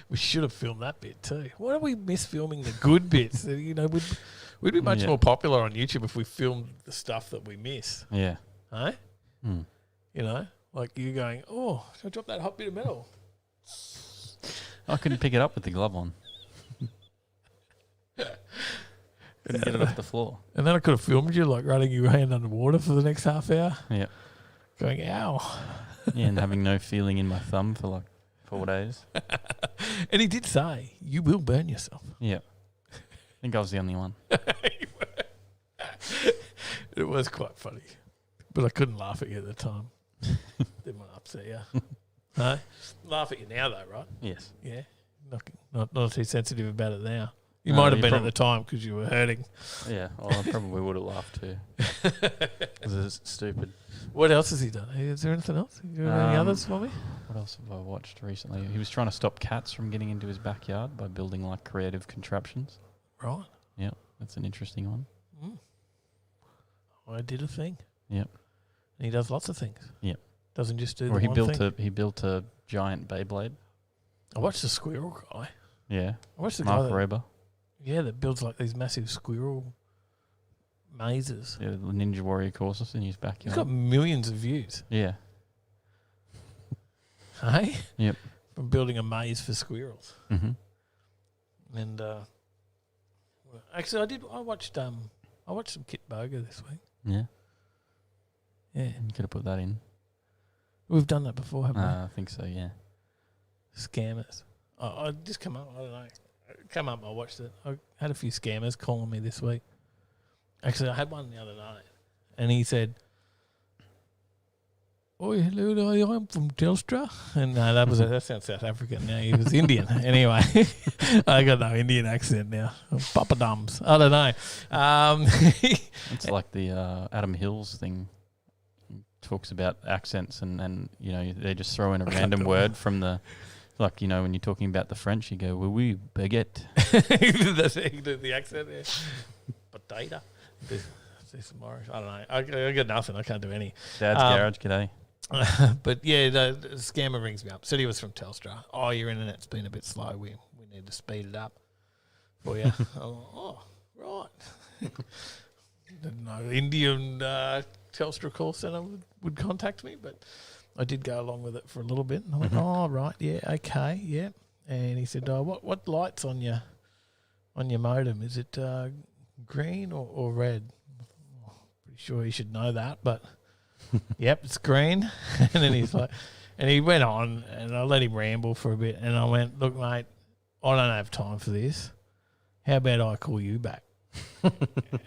We should have filmed that bit too. Why don't we miss filming the good bits? You know, we'd be much more popular on YouTube if we filmed the stuff that we miss. Yeah. Eh? Mm. You know, like you going, oh, I dropped that hot bit of metal. I couldn't pick it up with the glove on. Couldn't get it off the floor. And then I could have filmed you like running your hand underwater for the next half hour. Yeah. Going, ow. Yeah, and having no feeling in my thumb for like 4 days. And he did say, you will burn yourself. Yeah. I think I was the only one. It was quite funny. But I couldn't laugh at you at the time. Didn't want to upset you. No? Laugh at you now though, right? Yes. Yeah. Not too sensitive about it now. You might have been at the time because you were hurting. Yeah, well, I probably would have laughed too. Because it's stupid. What else has he done? Is there anything else? You got any others for me? What else have I watched recently? He was trying to stop cats from getting into his backyard by building like creative contraptions. Right. Yeah, that's an interesting one. I did a thing. Yep. And he does lots of things. Yep. Doesn't just do Or the he one built thing. he built a giant Beyblade. I watched the squirrel guy. Yeah. I watched the guy Mark that, Reber. that builds like these massive squirrel mazes. Yeah, the Ninja Warrior courses in his He's backyard. got millions of views. Yeah. Hey? Yep. From building a maze for squirrels. Mm-hmm. And actually I watched some Kit Boga this week. Yeah. Yeah. You could have put that in. We've done that before, haven't I think so, yeah. we? Scammers. I just come up, I don't know. Come up, I watched it. I had a few scammers calling me this week. Actually, I had one the other night. And he said, "Oh, hello, I'm from Telstra." And no, that sounds South African now. He was Indian. Anyway, I got no Indian accent now. Papa Dums. I don't know. It's like the Adam Hills thing. He talks about accents and you know, they just throw in a random word from the, like, you know, when you're talking about the French, you go, oui, baguette. That's the accent there. data. This Morris. I don't know. I got nothing. I can't do any. Dad's Garage, g'day. But yeah, the scammer rings me up. Said he was from Telstra. Oh, your internet's been a bit slow. We need to speed it up for you. Oh, right. Didn't know the Indian Telstra call centre would contact me, but I did go along with it for a little bit. And I went, oh, right, yeah, okay, yeah. And he said, oh, what light's on your modem? Is it green or red? Pretty sure he should know that, but yep, it's green. And then he's like, and he went on, and I let him ramble for a bit, and I went, look, mate, I don't have time for this. How about I call you back?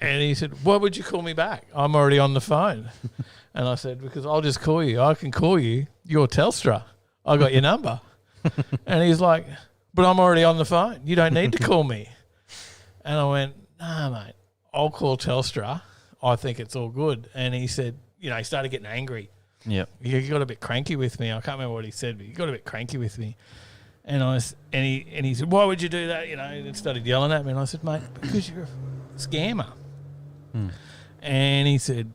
And he said, why would you call me back? I'm already on the phone. And I said, because I'll just call you. I can call you. You're Telstra. I got your number. And he's like, but I'm already on the phone. You don't need to call me. And I went, nah, mate, I'll call Telstra. I think it's all good. And he said, he started getting angry. Yep. He got a bit cranky with me. I can't remember what he said, but he got a bit cranky with me. And he said, why would you do that? And started yelling at me. And I said, mate, because you're a scammer. And he said,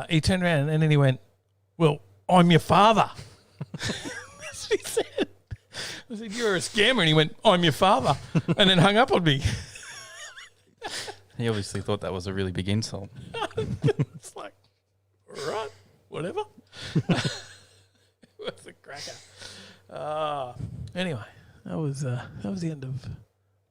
he turned around and then he went, well, I'm your father. That's what he said. I said, you're a scammer. And he went, I'm your father. And then hung up on me. He obviously thought that was a really big insult. It's like, all right, whatever. What's a cracker? Anyway, that was the end of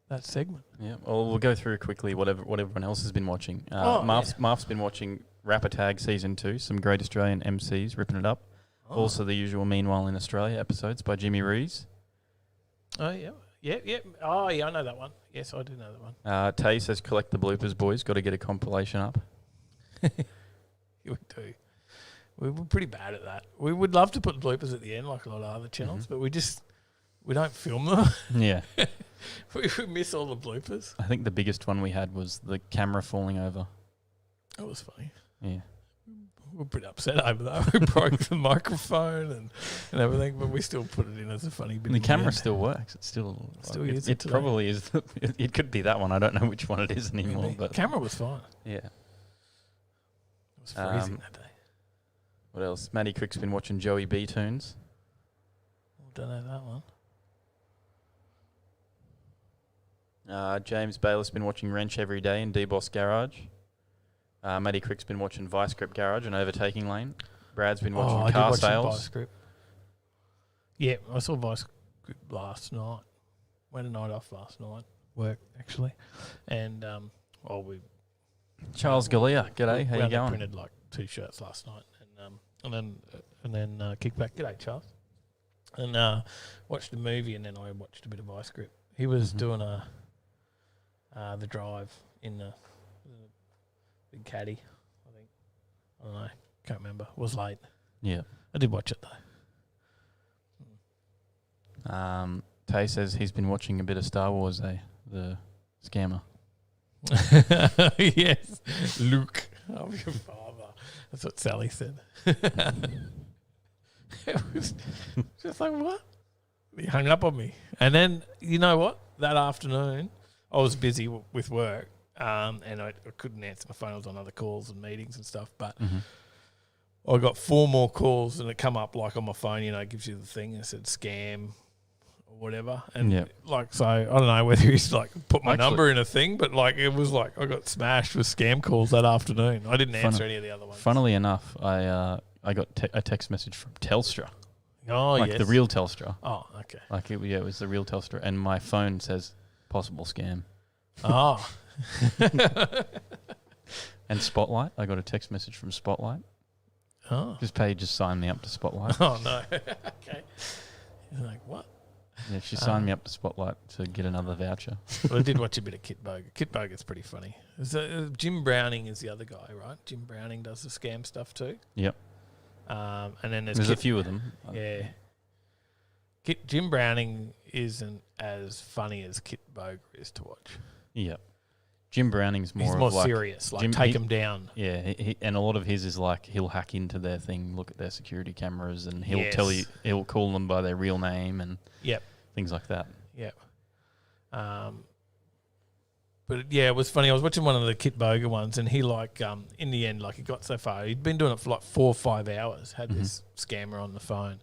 that segment. Yeah. Well, we'll go through quickly what everyone else has been watching. Marf's been watching Rapper Tag Season 2, some great Australian MCs ripping it up. Oh. Also the usual Meanwhile in Australia episodes by Jimmy Rees. Oh, yeah. Yeah. Oh, yeah, I know that one. Yes, I do know that one. Tay says, collect the bloopers, boys. Got to get a compilation up. We do. We're pretty bad at that. We would love to put bloopers at the end like a lot of other channels, but we don't film them. Yeah. we miss all the bloopers. I think the biggest one we had was the camera falling over. That was funny. Yeah. We're pretty upset over that. We broke the microphone and everything, but we still put it in as a funny bit. And the camera still works. It's still is. It probably is. It could be that one. I don't know which one it is anymore. Maybe. But the camera was fine. Yeah. It was freezing that day. What else? Matty Crick's been watching Joey B tunes. Don't know that one. James Bayless been watching Wrench every day in D-Boss Garage. Matty Crick's been watching Vice Grip Garage and Overtaking Lane. Brad's been watching Car Sales. Vice Grip. Yeah, I saw Vice Grip last night. Went a night off last night. Work, actually. And, Charles Galea, g'day. How you going? Printed like 2 shirts last night. And then Kickback. G'day, Charles. And watched a movie and then I watched a bit of Vice Grip. He was doing the drive in the big caddy, I think. I don't know. Can't remember. It was late. Yeah. I did watch it though. Tay says he's been watching a bit of Star Wars, the scammer. Yes. Luke. I'm your father. That's what Sally said. It was just like, what? He hung up on me. And then, you know what? That afternoon, I was busy with work. And I couldn't answer my phone. I was on other calls and meetings and stuff. But I got 4 more calls, and it come up like on my phone. It gives you the thing. And it said scam or whatever. And so I don't know whether he's like put my number in a thing, but like it was like I got smashed with scam calls that afternoon. I didn't answer any of the other ones. Funnily enough, I got a text message from Telstra. Oh, like the real Telstra. Oh, okay. Like it was the real Telstra, and my phone says possible scam. Oh. And Spotlight, I got a text message from Spotlight. Oh. This page just signed me up to Spotlight. Oh, no. Okay. You're like, what? Yeah, she signed me up to Spotlight to get another voucher. Well, I did watch a bit of Kit Boger. Kit Boger's pretty funny. Jim Browning is the other guy, right? Jim Browning does the scam stuff too. Yep. And then there's a few of them. Yeah. Jim Browning isn't as funny as Kit Boger is to watch. Yep. Jim Browning's He's more serious, like take him down. Yeah, and a lot of his is like he'll hack into their thing, look at their security cameras, and he'll tell you, he'll call them by their real name and things like that. Yep. But yeah, it was funny. I was watching one of the Kit Boga ones, and he in the end, he got so far. He'd been doing it for 4 or 5 hours. Had this scammer on the phone,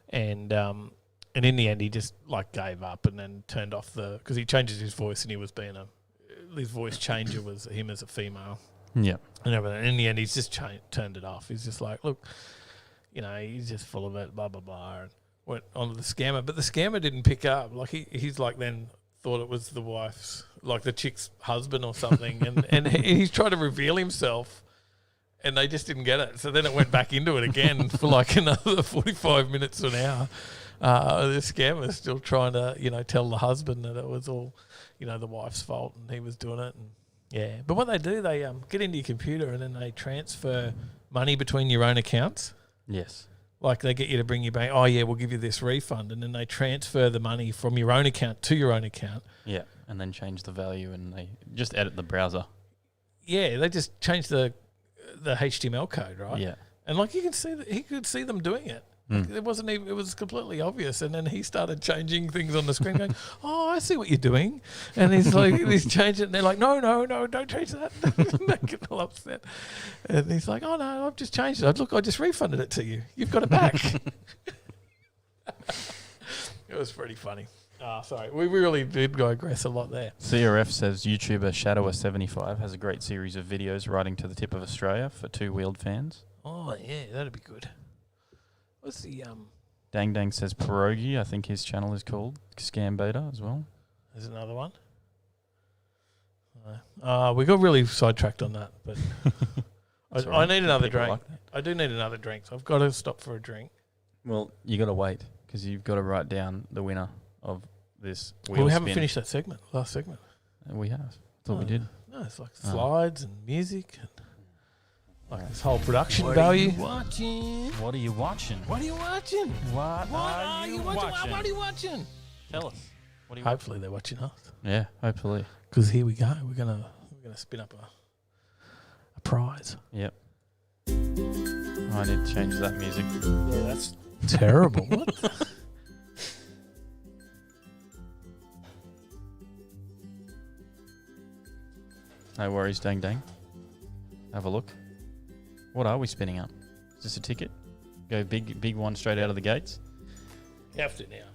and in the end, he just gave up and then turned off because he changes his voice, and he was being his voice changer was him as a female. Yeah. And everything. In the end, he's just turned it off. He's just like, look, he's just full of it, blah blah blah, and went on to the scammer. But the scammer didn't pick up. He's then thought it was the wife's, the chick's husband or something, and he's trying to reveal himself, and they just didn't get it. So then it went back into it again for another 45 minutes to an hour. The scammer's still trying to, tell the husband that it was all, the wife's fault and he was doing it. And yeah, but what they do, they get into your computer and then they transfer money between your own accounts. Yes. They get you to bring your bank. Oh yeah, we'll give you this refund, and then they transfer the money from your own account to your own account. Yeah, and then change the value, and they just edit the browser. Yeah, they just change the HTML code, right? Yeah, and you can see he could see them doing it. It wasn't even. It was completely obvious, and then he started changing things on the screen, going, "Oh, I see what you're doing," and he's he's changing it, and they're like, "No, don't change that." They get all upset, and he's like, "Oh no, I've just changed it. Look, I just refunded it to you. You've got it back." It was pretty funny. Sorry, we really did digress a lot there. CRF says YouTuber Shadower75 has a great series of videos riding to the tip of Australia for two-wheeled fans. Oh yeah, that'd be good. What's the Dang Dang says Pierogi. I think his channel is called Scam Beta as well. There's another one. We got really sidetracked on that, but I need another drink. I do need another drink, so I've got to stop for a drink. Well, you got to wait because you've got to write down the winner of this wheel Well, we haven't spin. finished that last segment. We have. Thought we did. No, it's slides and music and this whole production value. Watching? What are you watching? What are you watching? What are you watching? What are you watching? Tell us. What are you Hopefully they're watching us. Yeah, hopefully. Because here we go. We're gonna spin up a prize. Yep. I need to change that music. Yeah, that's terrible. What? No worries, Dang Dang. Have a look. What are we spinning up? Is this a ticket? Go big one straight out of the gates. You have to now.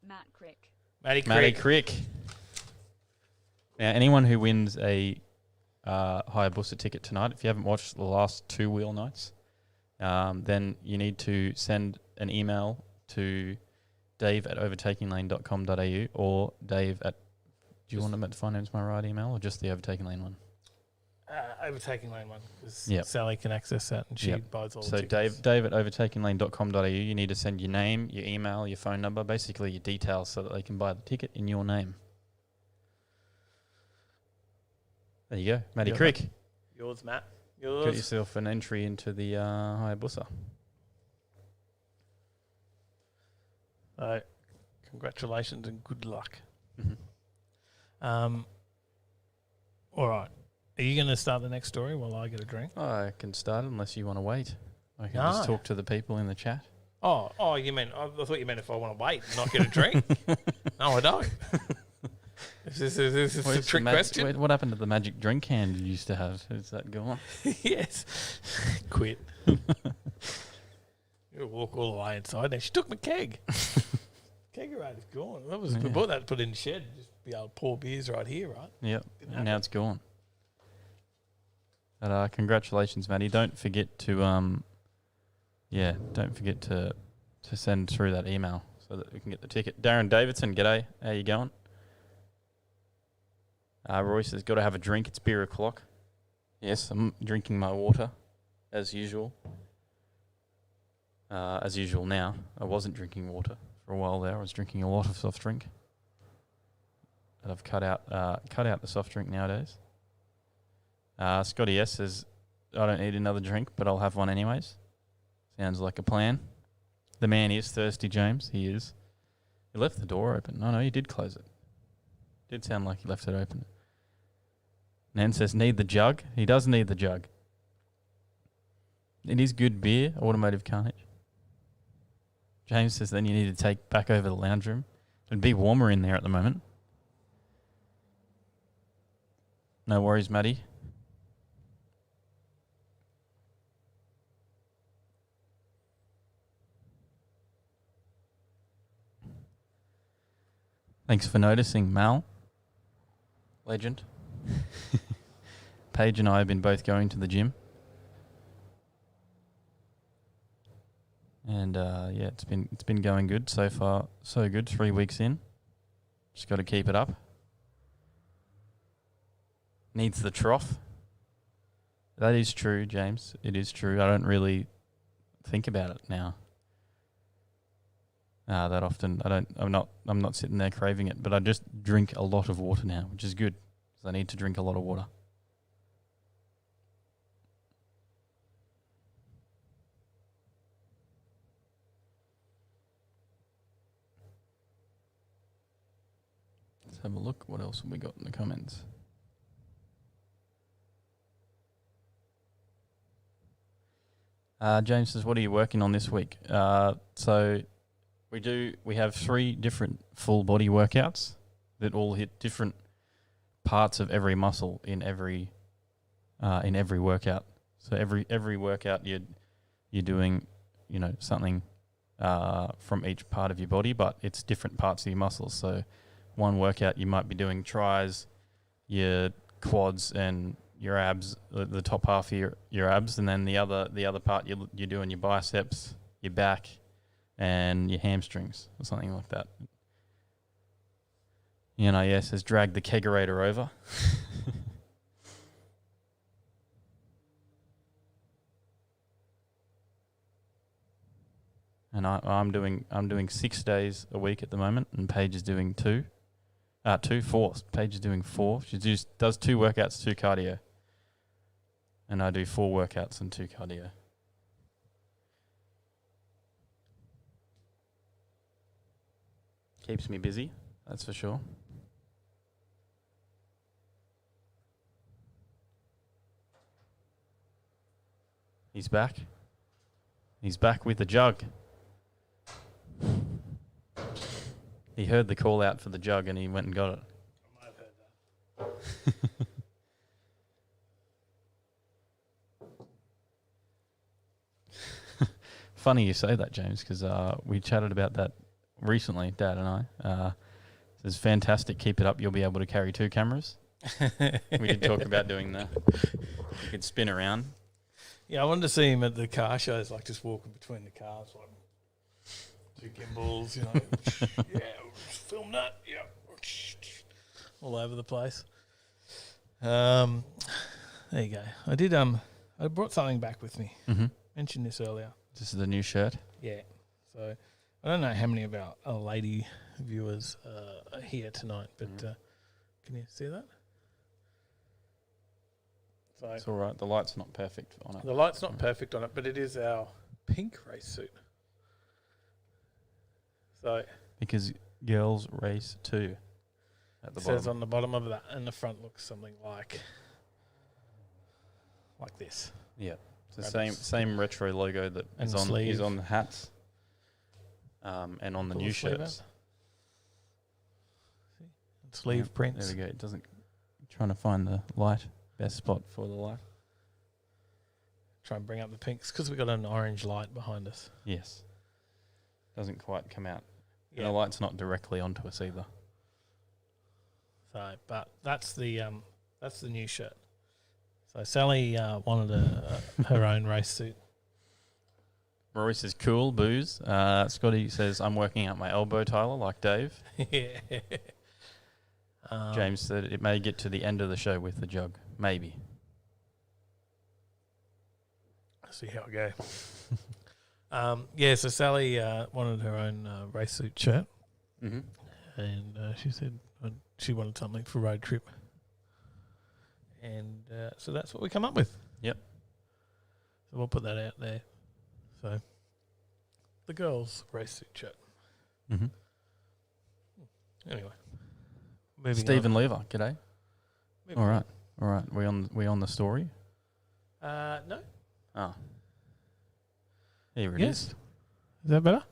Matt Crick. Matty Crick. Now, anyone who wins a Hayabusa ticket tonight, if you haven't watched the last two wheel nights, then you need to send an email to dave@overtakinglane.com.au or dave@... Do you want them at Finance My Ride email or just the Overtaking Lane one? Overtaking Lane one. Sally can access that and she buys all the tickets. tickets. Dave@overtakinglane.com.au, you need to send your name, your email, your phone number, basically your details so that they can buy the ticket in your name. There you go. Matty Crick. Yours, Matt. Got yourself an entry into the Hayabusa. Congratulations and good luck. Mm-hmm. All right. Are you going to start the next story while I get a drink? I can start unless you want to wait. I can just talk to the people in the chat. Oh, you meant... I thought you meant if I want to wait and not get a drink. No, I don't. Is this a trick question? Wait, what happened to the magic drink hand you used to have? Is that gone? Yes. Quit. You walk all the way inside there. She took my keg. Kegerator's gone. That was we bought that, put in the shed. Just be able to pour beers right here, right? Yep. And now it's gone. But congratulations, Matty. Don't forget to to send through that email so that we can get the ticket. Darren Davidson, g'day. How you going? Royce has got to have a drink. It's beer o'clock. Yes, I'm drinking my water as usual. As usual now. I wasn't drinking water for a while there. I was drinking a lot of soft drink. But I've cut out the soft drink nowadays. Scotty S says, I don't need another drink, but I'll have one anyways. Sounds like a plan. The man is thirsty, James. He is. He left the door open. No, he did close it. Did sound like he left it open. Nan says, need the jug. He does need the jug. It is good beer, Automotive Carnage. James says, then you need to take back over the lounge room. It'd be warmer in there at the moment. No worries, Maddie. Thanks for noticing, Mal. Legend. Paige and I have been both going to the gym. And yeah, it's been going good so far. So good. 3 weeks in. Just got to keep it up. Needs the trough. That is true, James. It is true. I don't really think about it now. That often. I'm not sitting there craving it, but I just drink a lot of water now, which is good because I need to drink a lot of water. Let's have a look. What else have we got in the comments? James says, what are you working on this week? So we have 3 different full body workouts that all hit different parts of every muscle in every workout. So every workout you're doing, something from each part of your body, but it's different parts of your muscles. So one workout you might be doing tries, your quads and your abs, the top half of your abs, and then the other part you're doing your biceps, your back, and your hamstrings or something like that. Yes, has dragged the kegerator over. And I'm doing 6 days a week at the moment, and Paige is doing 4. Paige is doing 4. She does 2 workouts, 2 cardio. And I do 4 workouts and 2 cardio. Keeps me busy, that's for sure. He's back. He's back with the jug. He heard the call out for the jug and he went and got it. I might have heard that. Funny you say that, James, because we chatted about that recently, Dad and I. It's fantastic. Keep it up. You'll be able to carry 2 cameras. We did talk about doing that. You could spin around. Yeah, I wanted to see him at the car shows, like just walking between the cars, like 2 gimbals, yeah, we'll just film that, yeah, all over the place. There you go. I brought something back with me. Mm-hmm. Mentioned this earlier. This is the new shirt. Yeah. So I don't know how many of our lady viewers are here tonight, but can you see that? So It's all right. The light's not perfect on it. the light's not perfect on it, but it is our pink race suit. So Because girls race too. At the it says bottom. on the bottom of that, and the front looks something like this. Yeah. It's the Rabbits. same retro logo that And is the on sleeve. the hats. And on the Pull new the sleeve shirts. Sleeve Yep, prints. There we go. It doesn't. Trying to find the light. Best spot for the light. Try and bring up the pinks because we've got an orange light behind us. Yes. Doesn't quite come out. Yeah. And the light's not directly onto us either. So, but that's the new shirt. So Sally wanted her own race suit. Maurice is cool, booze. Scotty says, I'm working out my elbow, Tyler, like Dave. Yeah. James said it may get to the end of the show with the jug. Maybe. See how it go. Yeah, so Sally wanted her own race suit shirt, Mm-hmm. and she said she wanted something for road trip, and so that's what we come up with. Yep. So we'll put that out there. So the girls' race suit shirt. Mm-hmm. Anyway, moving Stephen Lever, g'day. Moving All right. We on the story? on. No. Oh. Here it Yes. is. Is that better?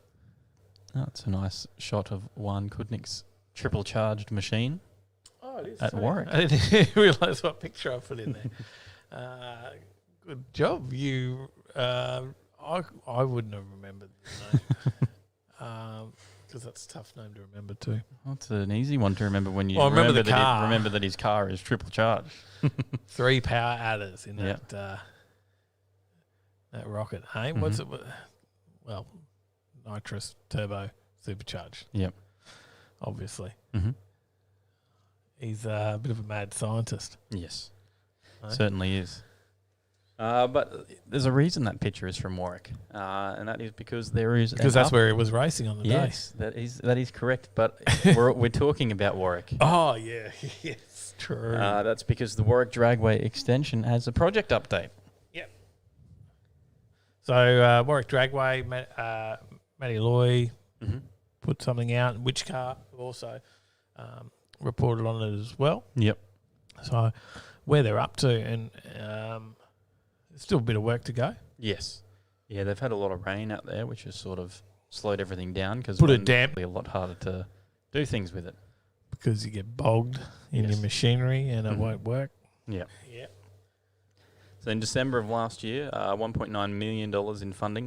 Oh, it's a nice shot of Juan Kudnik's triple charged machine. Oh, Oh, it is at three. Warwick. I didn't realise what picture I put in there. Good job. You, I wouldn't have remembered the name. Because that's a tough name to remember too. Well, it's an easy one to remember when you Well, I remember the car. remember that his car is triple charged. 3 power adders in Yeah. that rocket. Hey, what's it? Well, nitrous turbo supercharged. Yep. Obviously, Mm-hmm. he's a bit of a mad scientist. Yes, Right. certainly is. But there's a reason that picture is from Warwick, and that is because there is Because that's where he was racing on the yes, that is correct. But we're talking about Warwick. day. Oh yeah, yes, true. That's because the Warwick Dragway extension has a project update. Yep. So Warwick Dragway, Matty Loy Mm-hmm. put something out. Which car also reported on it as well. Yep. So where they're up to, and there's still a bit of work to go. Yes. Yeah, they've had a lot of rain out there, which has sort of slowed everything down because Put a it's damp- a lot harder to do things with it. Because you get bogged in Yes. your machinery and it Mhm. won't work. Yeah. Yeah. So in December of last year, $1.9 million in funding